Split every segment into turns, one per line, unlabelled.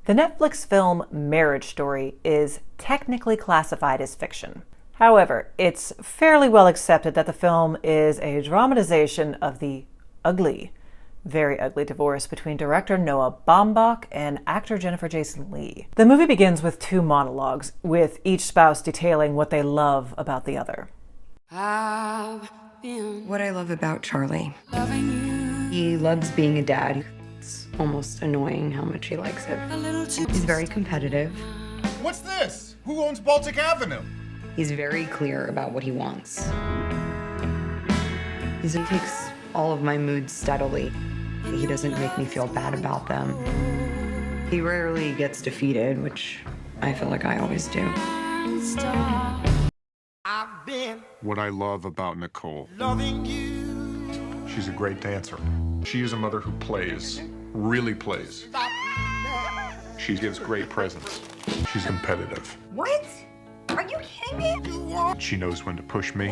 The Netflix film Marriage Story is technically classified as fiction. However, it's fairly well accepted that the film is a dramatization of the ugly, very ugly divorce between director Noah Baumbach and actor Jennifer Jason Leigh. The movie begins with 2 monologues, with each spouse detailing what they love about the other.
What I love about Charlie. He loves being a dad. It's almost annoying how much he likes it. He's very competitive.
What's this? Who owns Baltic Avenue?
He's very clear about what he wants. He takes all of my moods steadily. He doesn't make me feel bad about them. He rarely gets defeated, which I feel like I always do.
What I love about Nicole. She's a great dancer. She is a mother who plays, really plays. She gives great presents. She's competitive.
What? Are you kidding me?
She knows when to push me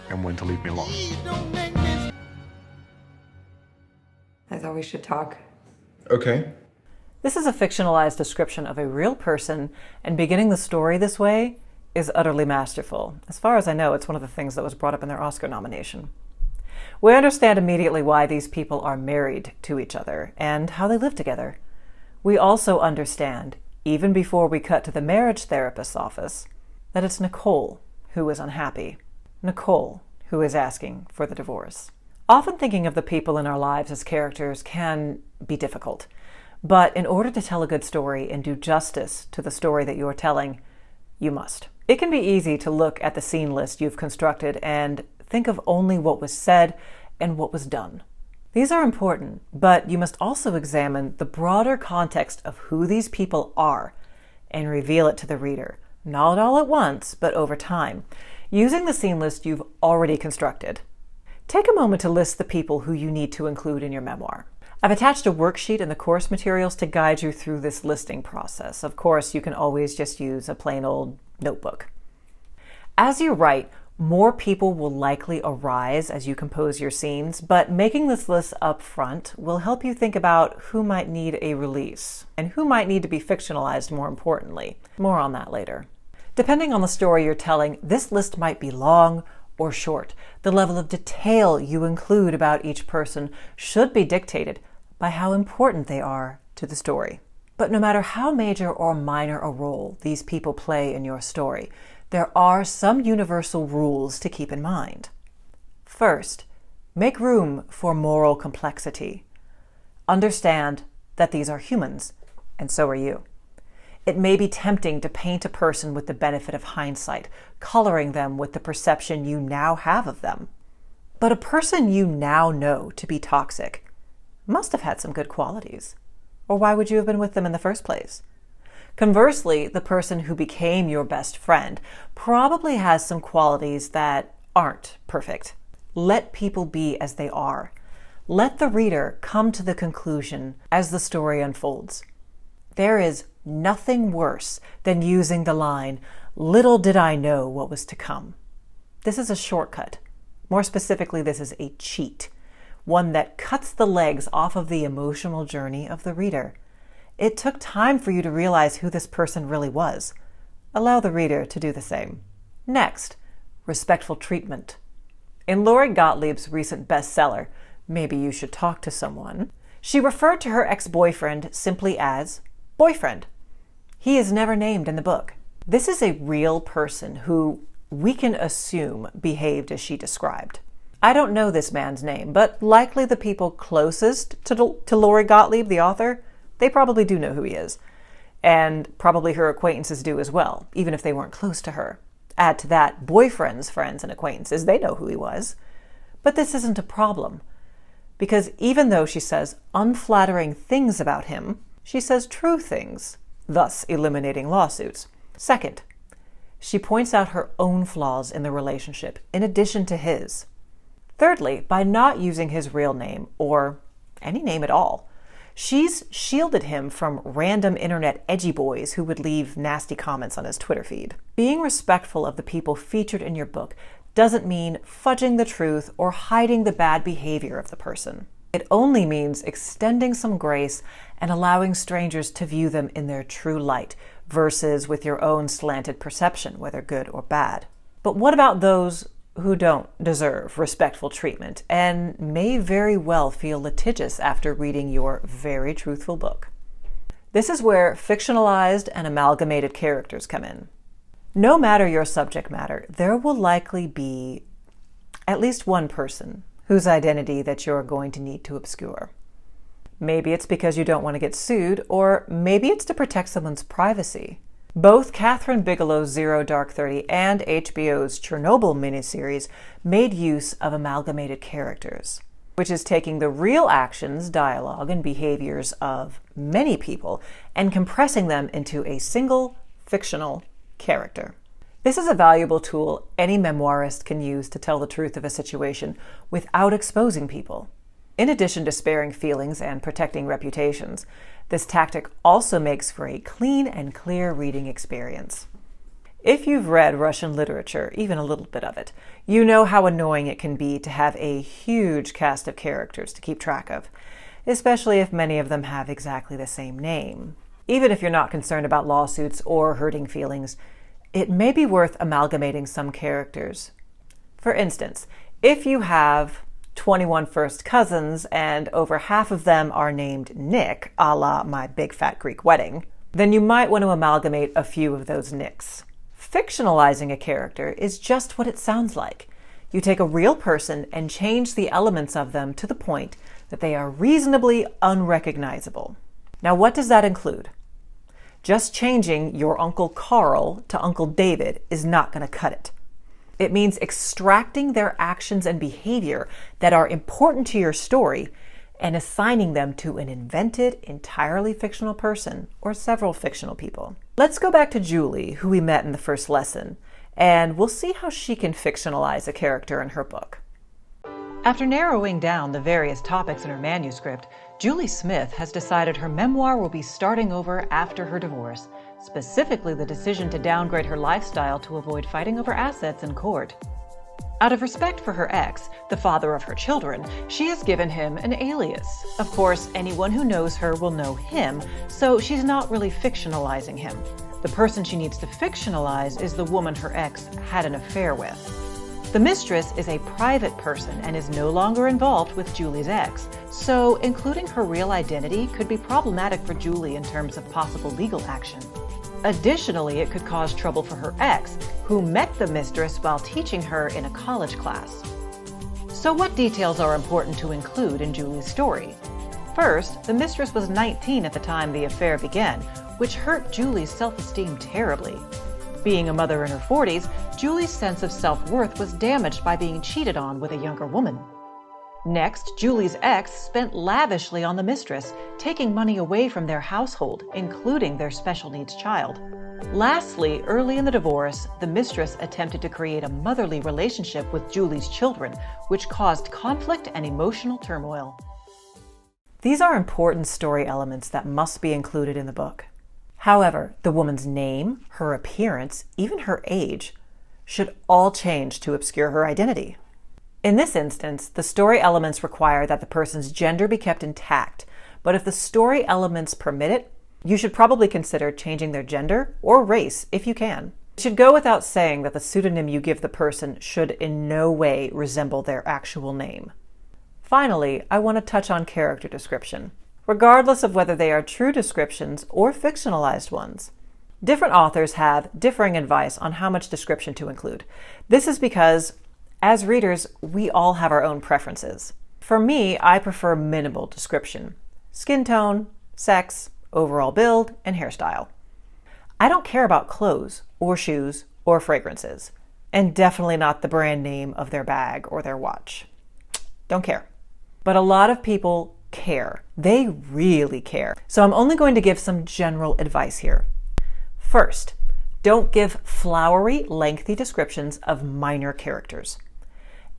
and when to leave me alone.
I thought we should talk.
Okay.
This is a fictionalized description of a real person, and beginning the story this way is utterly masterful. As far as I know, it's one of the things that was brought up in their Oscar nomination. We understand immediately why these people are married to each other and how they live together. We also understand, even before we cut to the marriage therapist's office, that it's Nicole who is unhappy. Nicole who is asking for the divorce. Often thinking of the people in our lives as characters can be difficult. But in order to tell a good story and do justice to the story that you're telling, you must. It can be easy to look at the scene list you've constructed and think of only what was said and what was done. These are important, but you must also examine the broader context of who these people are and reveal it to the reader, not all at once, but over time, using the scene list you've already constructed. Take a moment to list the people who you need to include in your memoir. I've attached a worksheet in the course materials to guide you through this listing process. Of course, you can always just use a plain old notebook. As you write, more people will likely arise as you compose your scenes, but making this list up front will help you think about who might need a release and who might need to be fictionalized more importantly. More on that later. Depending on the story you're telling, this list might be long or short. The level of detail you include about each person should be dictated by how important they are to the story. But no matter how major or minor a role these people play in your story, there are some universal rules to keep in mind. First, make room for moral complexity. Understand that these are humans, and so are you. It may be tempting to paint a person with the benefit of hindsight, coloring them with the perception you now have of them. But a person you now know to be toxic must have had some good qualities, or why would you have been with them in the first place? Conversely, the person who became your best friend probably has some qualities that aren't perfect. Let people be as they are. Let the reader come to the conclusion as the story unfolds. There is nothing worse than using the line, "Little did I know what was to come." This is a shortcut. More specifically, this is a cheat. One that cuts the legs off of the emotional journey of the reader. It took time for you to realize who this person really was. Allow the reader to do the same. Next, respectful treatment. In Lori Gottlieb's recent bestseller, Maybe You Should Talk to Someone, she referred to her ex-boyfriend simply as boyfriend. He is never named in the book. This is a real person who we can assume behaved as she described. I don't know this man's name, but likely the people closest to Lori Gottlieb, the author, they probably do know who he is. And probably her acquaintances do as well, even if they weren't close to her. Add to that boyfriend's friends and acquaintances, they know who he was. But this isn't a problem, because even though she says unflattering things about him, she says true things, thus eliminating lawsuits. Second, she points out her own flaws in the relationship, in addition to his. Thirdly, by not using his real name, or any name at all, she's shielded him from random internet edgy boys who would leave nasty comments on his Twitter feed. Being respectful of the people featured in your book doesn't mean fudging the truth or hiding the bad behavior of the person. It only means extending some grace and allowing strangers to view them in their true light, versus with your own slanted perception, whether good or bad. But what about those who don't deserve respectful treatment and may very well feel litigious after reading your very truthful book? This is where fictionalized and amalgamated characters come in. No matter your subject matter, there will likely be at least one person whose identity that you're going to need to obscure. Maybe it's because you don't want to get sued, or maybe it's to protect someone's privacy. Both Kathryn Bigelow's Zero Dark 30 and HBO's Chernobyl miniseries made use of amalgamated characters, which is taking the real actions, dialogue, and behaviors of many people and compressing them into a single fictional character. This is a valuable tool any memoirist can use to tell the truth of a situation without exposing people. In addition to sparing feelings and protecting reputations, this tactic also makes for a clean and clear reading experience. If you've read Russian literature, even a little bit of it, you know how annoying it can be to have a huge cast of characters to keep track of, especially if many of them have exactly the same name. Even if you're not concerned about lawsuits or hurting feelings, it may be worth amalgamating some characters. For instance, if you have 21 first cousins and over half of them are named Nick, a la My Big Fat Greek Wedding, then you might want to amalgamate a few of those Nicks. Fictionalizing a character is just what it sounds like. You take a real person and change the elements of them to the point that they are reasonably unrecognizable. Now, what does that include? Just changing your Uncle Carl to Uncle David is not going to cut it. It means extracting their actions and behavior that are important to your story and assigning them to an invented, entirely fictional person or several fictional people. Let's go back to Julie, who we met in the first lesson, and we'll see how she can fictionalize a character in her book. After narrowing down the various topics in her manuscript, Julie Smith has decided her memoir will be starting over after her divorce, specifically the decision to downgrade her lifestyle to avoid fighting over assets in court. Out of respect for her ex, the father of her children, she has given him an alias. Of course, anyone who knows her will know him, so she's not really fictionalizing him. The person she needs to fictionalize is the woman her ex had an affair with. The mistress is a private person and is no longer involved with Julie's ex, so including her real identity could be problematic for Julie in terms of possible legal action. Additionally, it could cause trouble for her ex, who met the mistress while teaching her in a college class. So what details are important to include in Julie's story? First, the mistress was 19 at the time the affair began, which hurt Julie's self-esteem terribly. Being a mother in her 40s, Julie's sense of self-worth was damaged by being cheated on with a younger woman. Next, Julie's ex spent lavishly on the mistress, taking money away from their household, including their special needs child. Lastly, early in the divorce, the mistress attempted to create a motherly relationship with Julie's children, which caused conflict and emotional turmoil. These are important story elements that must be included in the book. However, the woman's name, her appearance, even her age, should all change to obscure her identity. In this instance, the story elements require that the person's gender be kept intact, but if the story elements permit it, you should probably consider changing their gender or race if you can. It should go without saying that the pseudonym you give the person should in no way resemble their actual name. Finally, I want to touch on character description, regardless of whether they are true descriptions or fictionalized ones. Different authors have differing advice on how much description to include. This is because, as readers, we all have our own preferences. For me, I prefer minimal description: skin tone, sex, overall build, and hairstyle. I don't care about clothes or shoes or fragrances, and definitely not the brand name of their bag or their watch. Don't care. But a lot of people care. They really care. So I'm only going to give some general advice here. First, don't give flowery, lengthy descriptions of minor characters.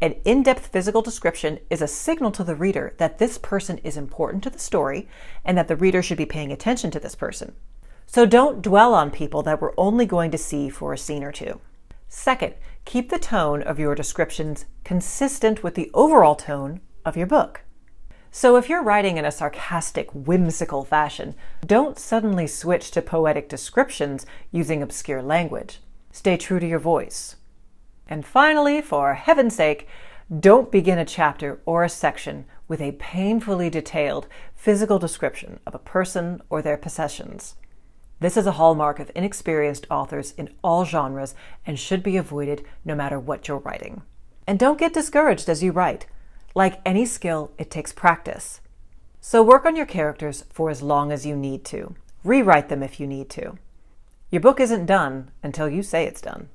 An in-depth physical description is a signal to the reader that this person is important to the story and that the reader should be paying attention to this person. So don't dwell on people that we're only going to see for a scene or two. Second, keep the tone of your descriptions consistent with the overall tone of your book. So if you're writing in a sarcastic, whimsical fashion, don't suddenly switch to poetic descriptions using obscure language. Stay true to your voice. And finally, for heaven's sake, don't begin a chapter or a section with a painfully detailed physical description of a person or their possessions. This is a hallmark of inexperienced authors in all genres and should be avoided no matter what you're writing. And don't get discouraged as you write. Like any skill, it takes practice. So work on your characters for as long as you need to. Rewrite them if you need to. Your book isn't done until you say it's done.